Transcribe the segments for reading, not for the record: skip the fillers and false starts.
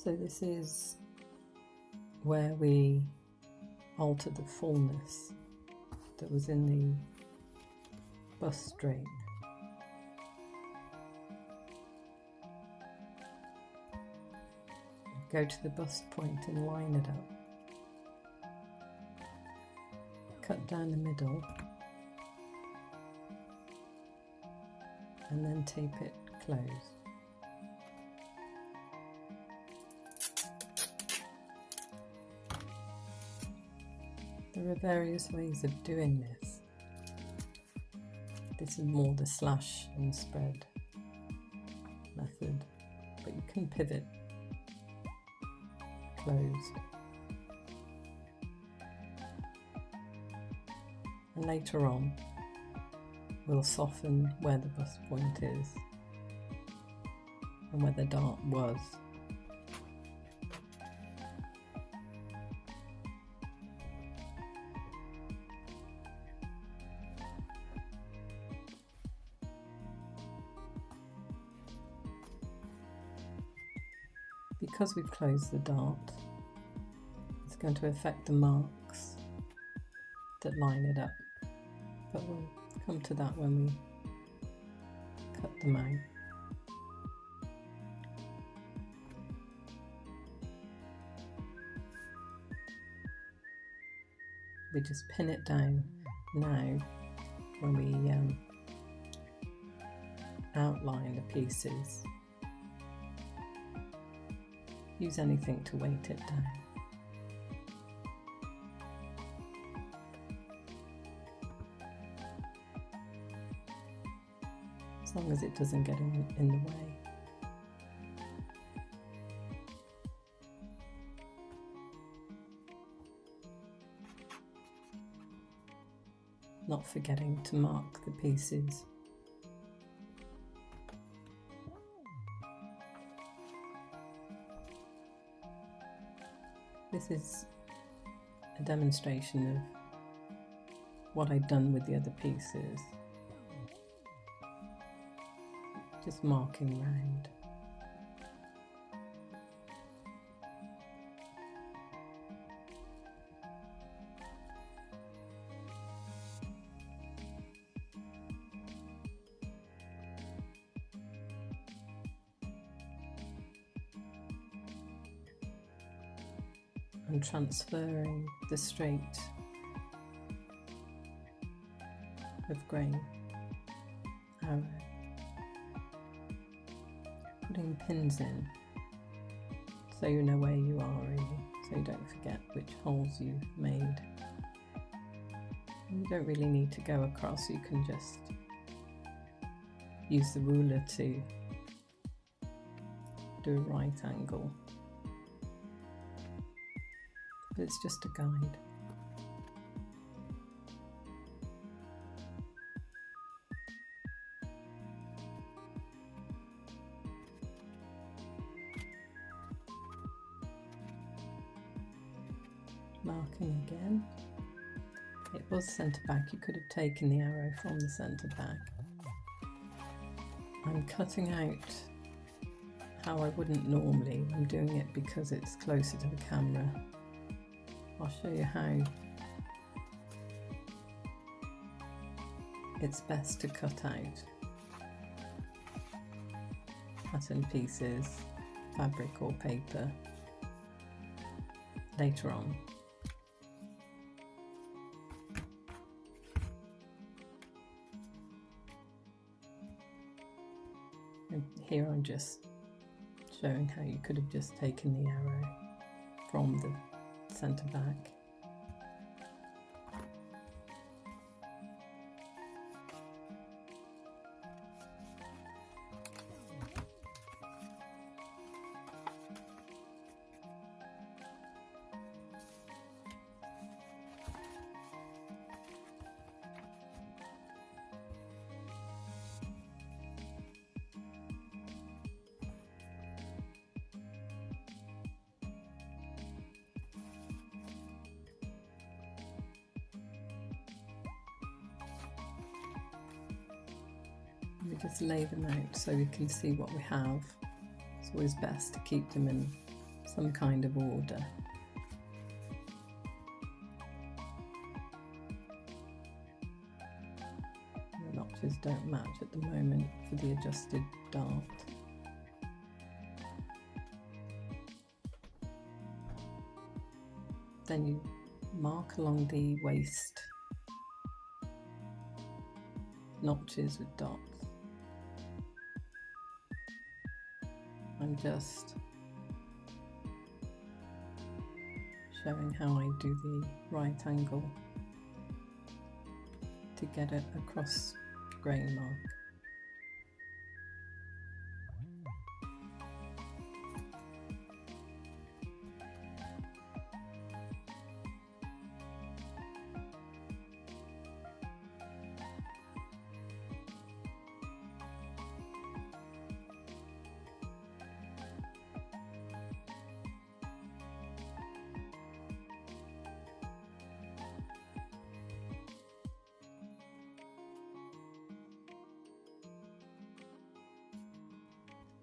So this is where we alter the fullness that was in the bust string. Go to the bust point and line it up. Cut down the middle and then tape it closed. There are various ways of doing this. This is more the slash and spread method, but you can pivot closed. And later on, we'll soften where the bust point is and where the dart was. Because we've closed the dart, it's going to affect the marks that line it up, but we'll come to that when we cut them out. We just pin it down now when we outline the pieces. Use anything to weight it down. As long as it doesn't get in the way. Not forgetting to mark the pieces. This is a demonstration of what I'd done with the other pieces. Just marking round. And transferring the straight of grain arrow. Putting pins in so you know where you are really, so you don't forget which holes you've made. You don't really need to go across, you can just use the ruler to do a right angle. But it's just a guide. Marking again. It was centre back, you could have taken the arrow from the centre back. I'm cutting out how I wouldn't normally. I'm doing it because it's closer to the camera. I'll show you how it's best to cut out pattern pieces, fabric or paper later on. And here I'm just showing how you could have just taken the arrow from the centre back. We just lay them out so we can see what we have. It's always best to keep them in some kind of order. The notches don't match at the moment for the adjusted dart. Then you mark along the waist notches with dots. I'm just showing how I do the right angle to get it across grain mark.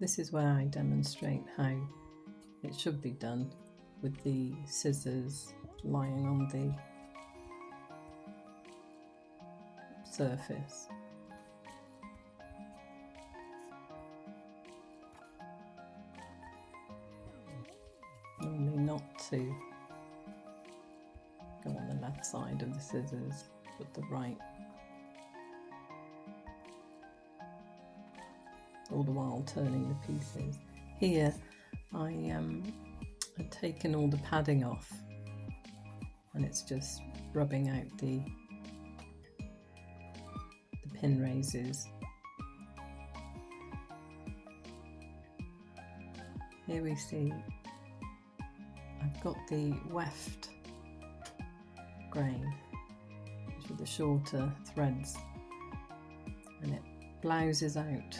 This is where I demonstrate how it should be done, with the scissors lying on the surface. Normally not to go on the left side of the scissors, but the right. All the while turning the pieces. Here I had taken all the padding off, and it's just rubbing out the pin raises. Here we see I've got the weft grain, which are the shorter threads, and it blouses out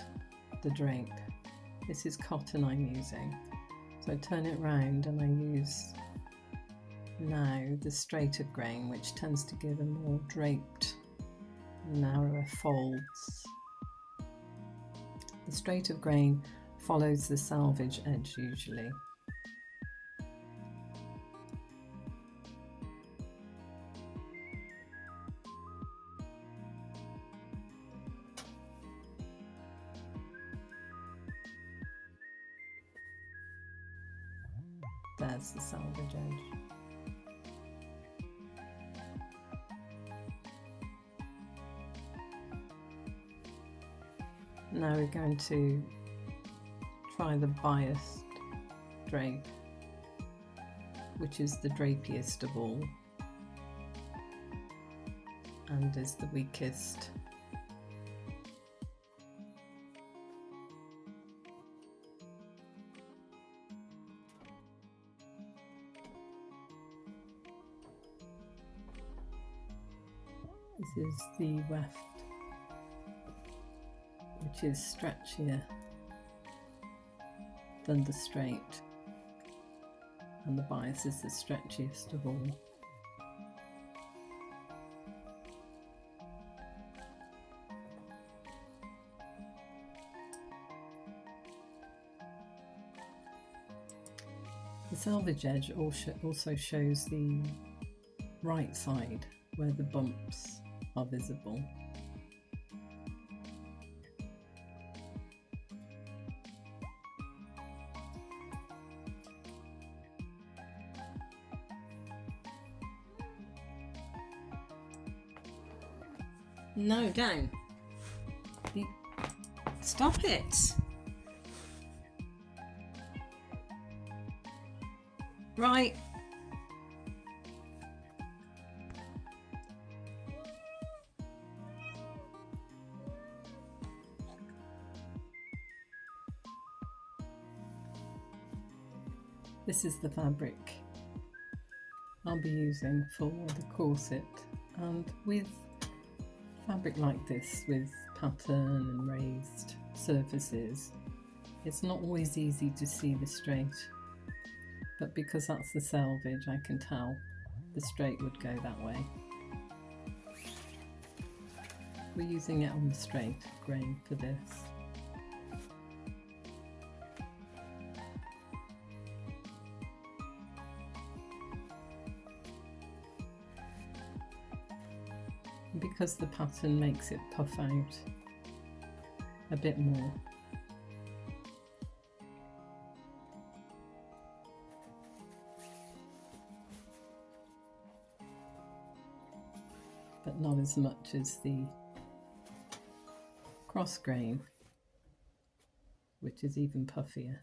the drape. This is cotton I'm using, so I turn it round and I use now the straighter grain, which tends to give a more draped, narrower folds. The straighter grain follows the selvage edge usually. There's the selvage edge. Now we're going to try the biased drape, which is the drapiest of all and is the weakest. This is the weft, which is stretchier than the straight, and the bias is the stretchiest of all. The selvage edge also shows the right side where the bumps are visible. No, down. Stop it. Right. This is the fabric I'll be using for the corset, and with fabric like this with pattern and raised surfaces, it's not always easy to see the straight, but because that's the selvage, I can tell the straight would go that way. We're using it on the straight grain for this. because the pattern makes it puff out a bit more. But not as much as the cross grain, which is even puffier.